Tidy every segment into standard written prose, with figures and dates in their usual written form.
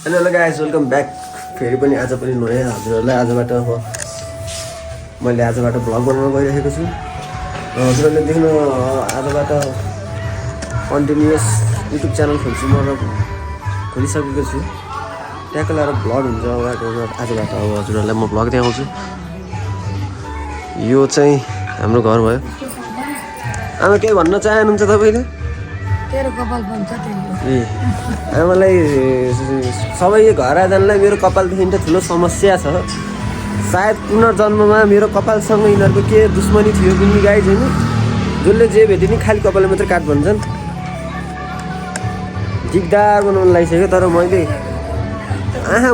Hello guys, welcome back. फेरि पनि आज पनि नयाँ हजुरहरूलाई आजबाट मैले आजबाट भ्लग बनाउन गइरहेको छु। हजुरहरूले देख्नु आजबाट कन्टिन्युअस युट्युब च्यानल खोल्छु म र खोलिसकेको छु। त्यहाँको लगाएर भ्लग हुन्छ आजबाट। अब हजुरहरूलाई म भ्लग देखाउँछु। यो चाहिँ हाम्रो घर भयो। आमा केही भन्न चाहनुहुन्छ तपाईँले? तेरो कपाल बन्छ त्यही ए आमालाई सबै घर आजलाई मेरो कपालदेखि त ठुलो समस्या छ। सायद पुनर्जन्ममा मेरो कपालसँग यिनीहरूको के दुश्मनी थियो कुनै गाई छैन। जसले जे भेट्यो नि खालि कपाल मात्रै काट भन्छन्। दिगदार बनाउनु लागिसक्यो। तर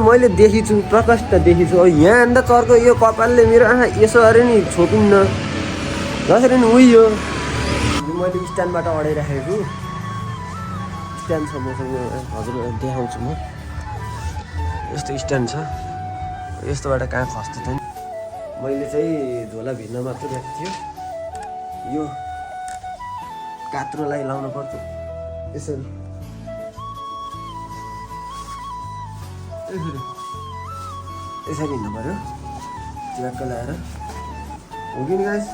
मैले देखिछु, प्रकष्ट देखिछु। अब यहाँ अन्त चर्को यो कपालले मेरो यसो अरे नि छोपिन्न जसरी नि उयो मैले स्ट्यान्डबाट अडाइराखेको स्ट्यान्ड छ मसँग। हजुर देखाउँछु म। यस्तो स्ट्यान्ड छ। यस्तोबाट कहाँ खस्छ त नि। मैले चाहिँ झोला भिन्न मात्र ल्याएको थियो। यो कात्रोलाई लाउनु पर्छ यसरी यसरी हिँड्नु पऱ्यो च्याक्क लगाएर। हो कि नि गाइस?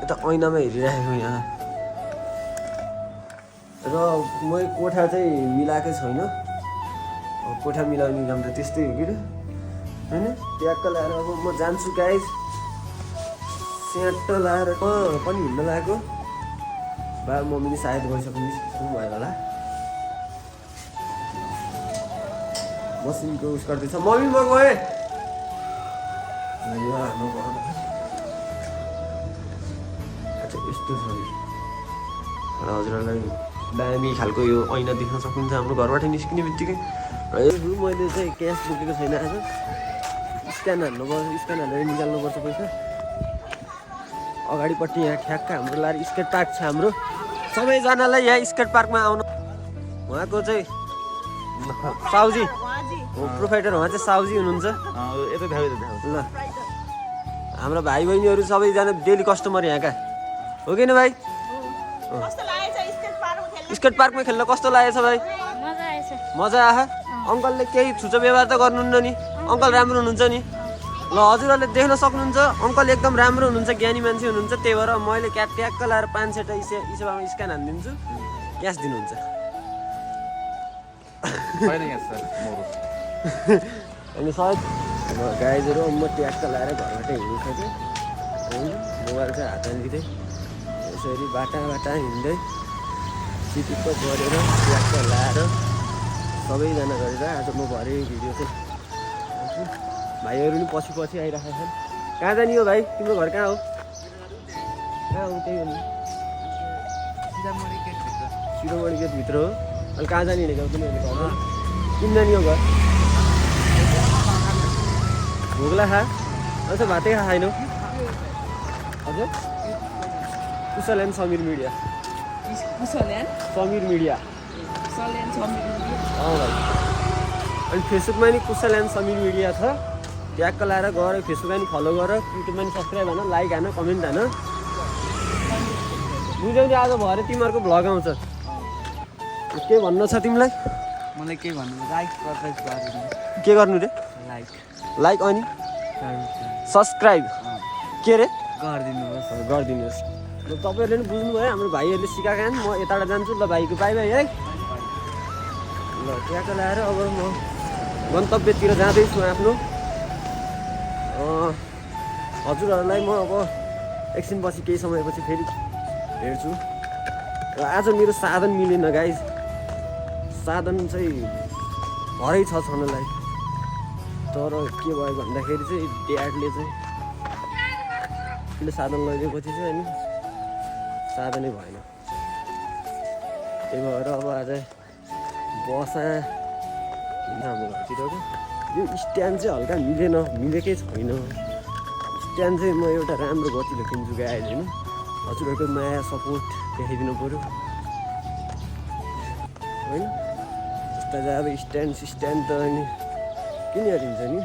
यता ऐनामा हेरिराखेको यहाँ। र मैले कोठा चाहिँ मिलाएकै छैन। कोठा मिलाउने काम त त्यस्तै हो कि होइन। ट्याक्क लगाएर अब म जान्छु गाइस। स्याट लगाएर पनि हिँड्न लागेको। बा मम्मी नि सायद गइसक्नु भयो होला। मसिनको उस गर्दैछ। मम्मी म गएँ। हाम्रो घर यस्तो छ। हजुरहरूलाई दामी खालको यो ऐना देख्न सक्नुहुन्छ हाम्रो घरबाट निस्किने बित्तिकै। र यो मैले चाहिँ क्यास बोकेको छैन आज। स्क्यान हाल्नुपर्छ, स्क्यान हालेर निकाल्नुपर्छ पैसा। अगाडिपट्टि यहाँ ठ्याक्क हाम्रो लाएर स्केट पार्क छ हाम्रो। सबैजनालाई यहाँ स्केट पार्कमा आउनु। उहाँको चाहिँ साउजी हो प्रोभाइडर। उहाँ चाहिँ साउजी हुनुहुन्छ। ल हाम्रो भाइ बहिनीहरू सबैजना डेली कस्टमर यहाँका हो कि न भाइ? स्केट पार्कमा खेल्न कस्तो लागेछ भाइ? मजा आयो। अङ्कलले केही छुचो व्यवहार त गर्नुहुन्न नि? अङ्कल राम्रो हुनुहुन्छ नि? ल हजुरहरूले देख्न सक्नुहुन्छ अङ्कल एकदम राम्रो हुनुहुन्छ, ज्ञानी मान्छे हुनुहुन्छ। त्यही भएर मैले ट्याक्क लाएर 500 इसेवामा स्क्यान हानिदिन्छु, क्यास दिनुहुन्छ। अनि सायद गाइजहरू म ट्याक्क लाएर घरबाट हिँडिसकेँ। मोबाइल चाहिँ हात हालिदिँदै यसरी बाटा हिँड्दै सिटिक्क गरेर ट्याक्क लाएर सबैजना गरेर आज म भरे भिडियो चाहिँ भाइहरू नि पछि आइरहेका छन्। कहाँ जाने हो भाइ? तिम्रो घर कहाँ हो? कहाँ हो? त्यही भन्नु। शिरोमणि गेटभित्र हो। अनि कहाँ जाने हिँडेको तिमीहरूले? घर किन जाने हो घर? भोग्ला खा अन्त भातै खाएनौ? हजुर Kushal and Samir media. Samir media भाइ। अनि फेसबुकमा नि कुशल एन्ड समीर मिडिया छ। ट्याक्क लाएर गएर फेसबुकमा नि फलो गर, युट्युबमा नि सब्सक्राइब हान, लाइक हान, कमेन्ट हान। बुझ्यौ नि आज भएर तिमीहरूको भ्लग आउँछ। के भन्नु छ तिमीलाई? मलाई के भन्नु? लाइक के गर्नु रे? लाइक अनि सब्सक्राइब के रे गरिदिनुहोस्। ल तपाईँहरूले पनि बुझ्नुभयो। हाम्रो भाइहरूले सिकाएका छन्। म यताबाट जान्छु। ल भाइको बाई बाई है। ल ट्याक्क लगाएर अब म गन्तव्यतिर जाँदैछु आफ्नो। हजुरहरूलाई म अब एकछिनपछि केही समयपछि फेरि हेर्छु। र आज मेरो साधन मिलेन गाइज। साधन चाहिँ हरै छ छनलाई। तर के भयो भन्दाखेरि चाहिँ ड्याडले चाहिँ साधन लैदिएपछि चाहिँ अनि साधनै भएन। त्यही भएर अब आज बसा हाम्रो घरतिरको यो स्ट्यान्ड चाहिँ हल्का मिलेकै छैन। स्ट्यान्ड चाहिँ म एउटा राम्रो गतिलो किन्छु गाइज होइन। हजुरहरूको माया सपोर्ट देखाइदिनु पऱ्यो होइन। यस्ता चाहिँ अब स्ट्यान्ड त अनि किन हेरिन्छ नि?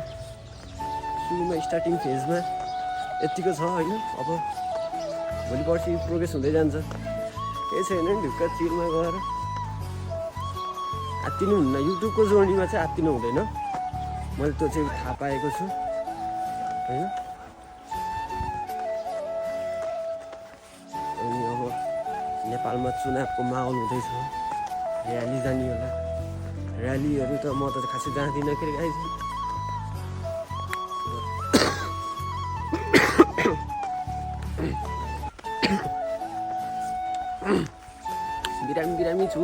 सुरुमा स्टार्टिङ फेजमा यत्तिको छ होइन। अब भोलि पर्सि प्रोग्रेस हुँदै जान्छ। केही छैन नि ढुक्क चिरमा गएर आत्तिनु हुन्न युट्युबको जोडीमा चाहिँ आत्तिनु हुँदैन मैले त्यो चाहिँ थाहा पाएको छु होइन अनि अब नेपालमा चुनावको माहौल हुँदैछ र्याली जाने होला र्यालीहरू त म त खासै जाँदिनँ के गाइस बिरामी छु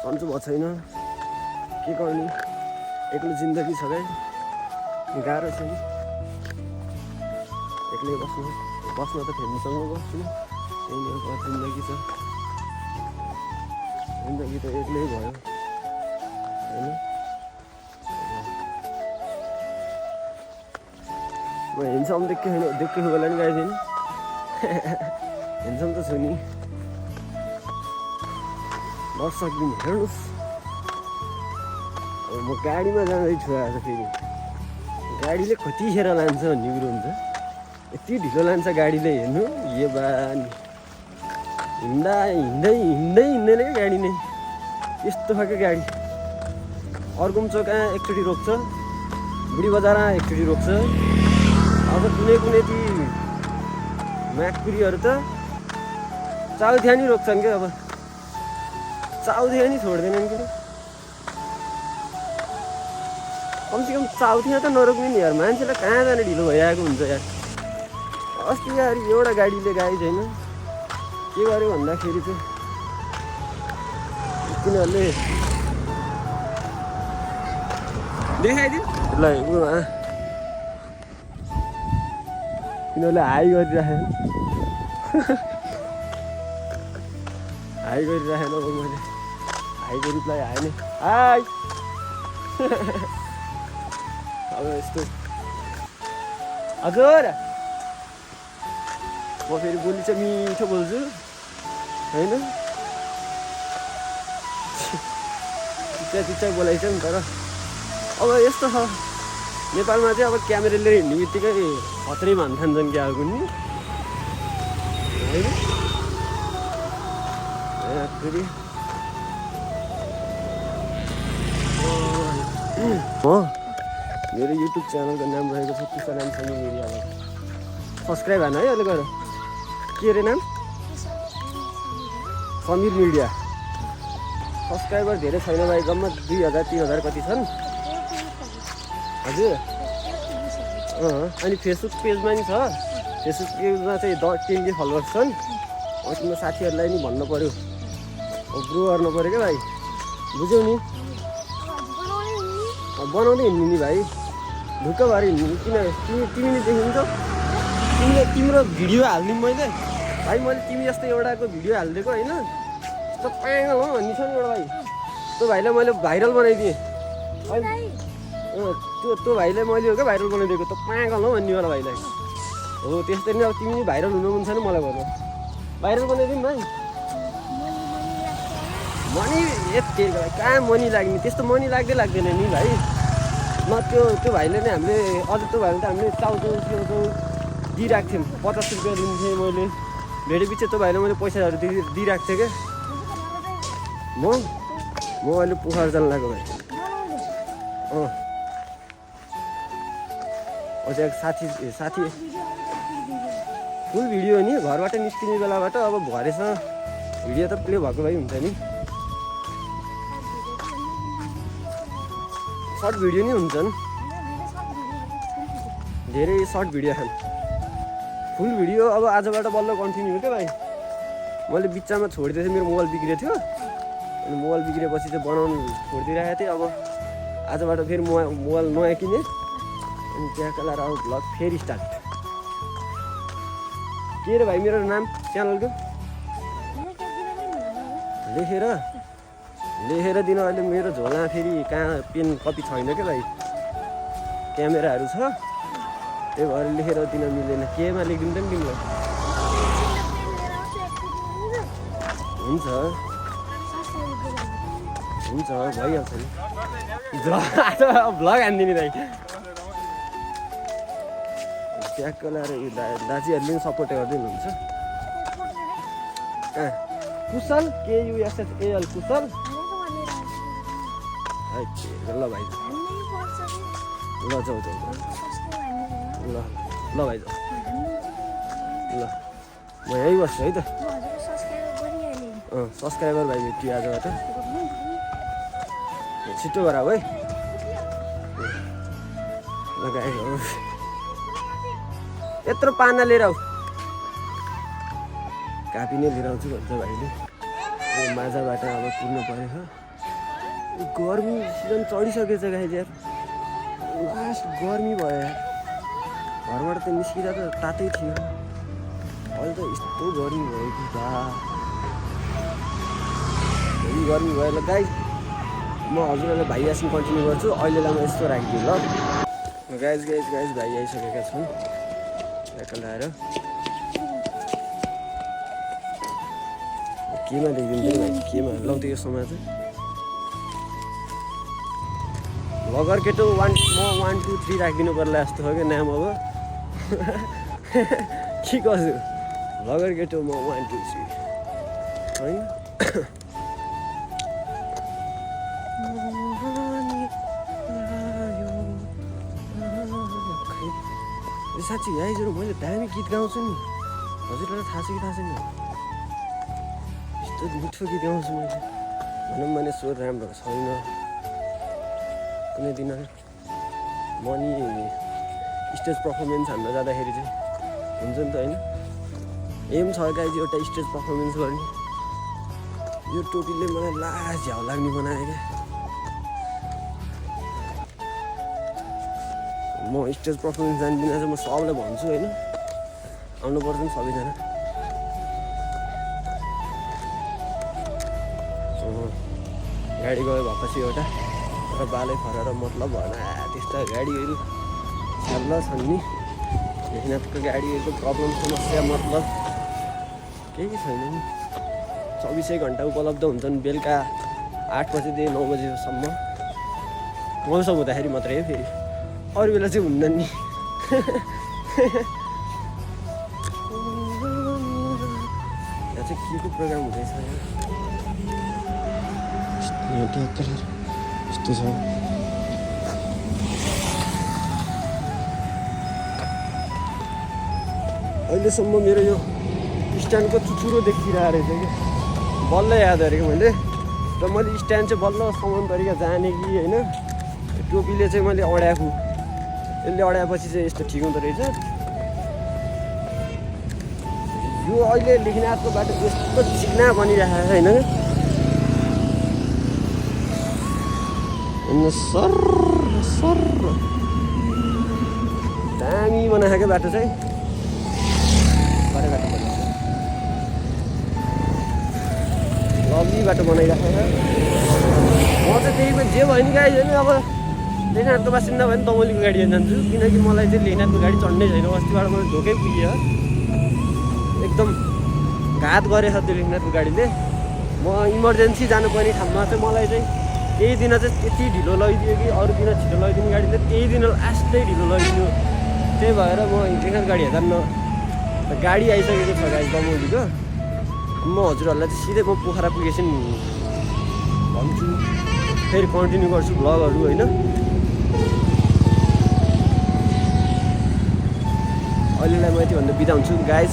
सन्चो भएको छैन के गर्ने एक्लो जिन्दगी छ गाई गाह्रो छ नि एक्लै बस्न त फ्यामिलीसँग बस्छु त्यही नै अब जिन्दगी छ जिन्दगी त एक्लै भयो होइन म हेन्सम देखेको बेला नि गाइदिएन हेन्सम त छु नि दर्शक दिन हेर्नुहोस् अब म गाडीमा जाँदैछु आज फेरि गाडीले कतिखेर लान्छ भन्ने कुरो हुन्छ यति ढिलो लान्छ गाडीले हेर्नु यो बानी हिँड्दैन क्या गाडी नै यस्तो खालको गाडी अर्कोम चोक एकचोटि रोक्छ बुढी बजारमा एकचोटि रोक्छ अब कुनै ती म्याकपुरीहरू त चाउथिया नि रोक्छन् क्या अब चाउथिया नि छोड्दैनन् कि कमसेकम चाउथिया त नरोक्ने नि यार मान्छेलाई कहाँ जाने ढिलो भइरहेको हुन्छ यार अस्ति यार एउटा गाडीले गाडी छैन के गर्यो भन्दाखेरि चाहिँ तिनीहरूले देखाइदियो ल तिनीहरूले हाई गरिराखेन हाई गरिराखेन अब मैले हाईको रिप्लाई आएन हाई अब यस्तो हजुर म फेरि बोली चाहिँ मिठो बोल्छु होइन चिच्चा बोलाइछ नि तर अब यस्तो छ नेपालमा चाहिँ अब क्यामेराले हिँड्ने बित्तिकै खत्रै भन्न थान्छन् क्या अब नि होइन फेरि मेरो युट्युब च्यानलको नाम रहेको छ किसान समीर मिडिया सब्सक्राइब हान है अहिले गएर के अरे नाम समीर मिडिया सब्सक्राइबर धेरै छैन भाइ जम्मा 2000 3000 कति छन् हजुर अनि फेसबुक पेजमा नि छ फेसबुक पेजमा चाहिँ 10K फलोवर्स छन् अब तिम्रो साथीहरूलाई नि भन्नु पऱ्यो ग्रो गर्नु पऱ्यो क्या भाइ बुझ्यौ नि बनाउँदै हिँड्नु नि भाइ ढुक्क भएर हिँड्नु किन तिमीले देखिन्छौ तिम्रो भिडियो हालिदिउँ मैले भाइ मैले तिमी जस्तो एउटाको भिडियो हालिदिएको होइन यस्तो पागल हो भन्ने छ नि एउटा भाइ त्यो भाइलाई मैले भाइरल बनाइदिएँ त्यो भाइलाई मैले हो क्या भाइरल बनाइदिएको त पागल हो भन्ने वाला भाइलाई हो त्यस्तै नै अब तिमी भाइरल हुनु मन छैन मलाई भन्नु भाइरल बनाइदिउँ भाइ मनी यति कहाँ मनी लाग्ने त्यस्तो मनी लाग्दैन नि भाइ न त्यो भाइले नै हामीले अझ त्यो भाइले त हामीले चाउचाउ दिइरहेको थियौँ 50 रुपियाँ दिन्थेँ मैले भेटेपछि त्यो भाइलाई मैले पैसाहरू दिइरहेको थिएँ क्या म अहिले पोखरा जानु लाग्यो भाइ अझ साथी फुल भिडियो नि घरबाट निस्किने बेलाबाट अब भरेसँग भिडियो त प्ले भएको भए हुन्छ नि सर्ट भिडियो नि हुन्छन् धेरै सर्ट भिडियो खान् फुल भिडियो अब आजबाट बल्ल कन्टिन्यू हो क्या भाइ मैले बिचमा छोडिदिएको थिएँ मेरो मोबाइल बिग्रेको थियो अनि मोबाइल बिग्रेपछि चाहिँ बनाउनु छोडिदिइरहेको थिएँ अब आजबाट फेरि मोबाइल नयाँ किनेँ अनि त्यहाँको लाएर अब भ्लग फेरि स्टार्ट के रे भाइ मेरो नाम च्यानलको लेखेर दिन अहिले मेरो झोला फेरि कहाँ पेन कपी छैन क्या भाइ क्यामेराहरू छ त्यही भएर लेखेर दिन मिल्दैन केमा लेखिदिन्छ नि तिमीलाई हुन्छ भइहाल्छ नि भ्लग हानिदिने भाइ ट्यागको लाएर दाजुहरूले पनि सपोर्ट गर्दै हुनुहुन्छ कुशल KUSSAL कुशल ल भाइ ल जाऊ जाऊ ल ल भाइ जाऊ ल म यहीँ बस्छु है त सब्सक्राइबर भाइ भेट्यो आजबाट छिटो गर है लगाए यत्रो पाना लिएर आऊ कापी नै लिएर आउँछु भन्छ भाइले माझाबाट अब पुग्नु पऱ्यो हो गर्मी सिजन चढिसकेछ गाइज यार लास्ट गर्मी भयो यार घरबाट त निस्किँदा त तातै थियो अहिले त यस्तो गर्मी भयो कि बा गर्मी भयो ल गाइज म हजुरहरूलाई भाइ आइसक्नु कन्टिन्यू गर्छु अहिलेलाई म यस्तो राखिदिउँ ल गाइज भाइ आइसकेका छन् साइकल आएर केमा देखिदिन्छ भाइ केमा लाउँथ्यो यो समय चाहिँ भगर केटो म 1 2 3 राखिदिनु पर्ला जस्तो हो क्या नाम अब के कसो भगर केटो म 1 2 3 होइन साँच्ची गाइजहरू मैले दामी गीत गाउँछु नि हजुरलाई थाहा छ कि थाहा छैन यस्तो मिठो गीत गाउँछु मैले भनौँ भने स्वर राम्रो छैन कुनै दिन म नि स्टेज पर्फर्मेन्स हान्न जाँदाखेरि चाहिँ हुन्छ नि त होइन एम छ गाइज एउटा स्टेज पर्फर्मेन्स गर्ने यो टोपीले मलाई लाज झ्याउ लाग्ने बनायो क्या म स्टेज पर्फर्मेन्स जान्दिनँ चाहिँ म सबलाई भन्छु होइन आउनुपर्छ नि सबैजना गाडी गयो भएपछि एउटा र बालै फरेर मतलब भएन त्यस्ता गाडीहरू छ्याल्ल छन् नि लेखनाथको गाडीहरूको प्रब्लम समस्या मतलब केही छैन नि 24 घन्टा उपलब्ध हुन्छन् बेलुका 8 बजेदेखि 9 बजेसम्म मौसम हुँदाखेरि मात्रै फेरि अरू बेला चाहिँ हुन्न नि यहाँ चाहिँ के को प्रोग्राम हुँदैछ यस्तो छ अहिलेसम्म मेरो यो स्ट्यान्डको चुचुरो देखिरहेको रहेछ कि बल्ल याद गरेको मैले र मैले स्ट्यान्ड चाहिँ बल्ल सामान तरिका जाने कि होइन टोपीले चाहिँ मैले अड्याएको यसले अड्याएपछि चाहिँ यस्तो ठिक हुँदो रहेछ यो अहिले लेखनाथको बाटो यस्तो चिक्ना बनिरहेको होइन सर सर दामी बनाएको बाटो चाहिँ लभली बाटो बनाइराखेको म चाहिँ त्यही जे भयो नि गाडी होइन अब लेखनाथको बासिन्दा भयो नि दमौलीको गाडी जान्छु किनकि मलाई चाहिँ लेखनाथको गाडी चढ्नै छैन अस्तिबाट मलाई धोकै पुग्यो एकदम घात गरेछ त्यो लेखनाथको गाडीले म इमर्जेन्सी जानुपर्ने ठाउँमा चाहिँ मलाई चाहिँ त्यही दिन चाहिँ त्यति ढिलो लैदियो कि अरू दिन छिटो लैदिने गाडीले त्यही दिन लास्टै ढिलो लैदियो त्यही भएर म लेखनाथ गाडी हेर्दैन गाडी आइसकेको छ गाडी दमौलीको म हजुरहरूलाई चाहिँ सिधै म पोखरा पुगेछु नि भन्छु फेरि कन्टिन्यू गर्छु भ्लगहरू होइन अहिलेलाई म यति भन्दा बिदा हुन्छु गाइज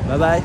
बाई बाई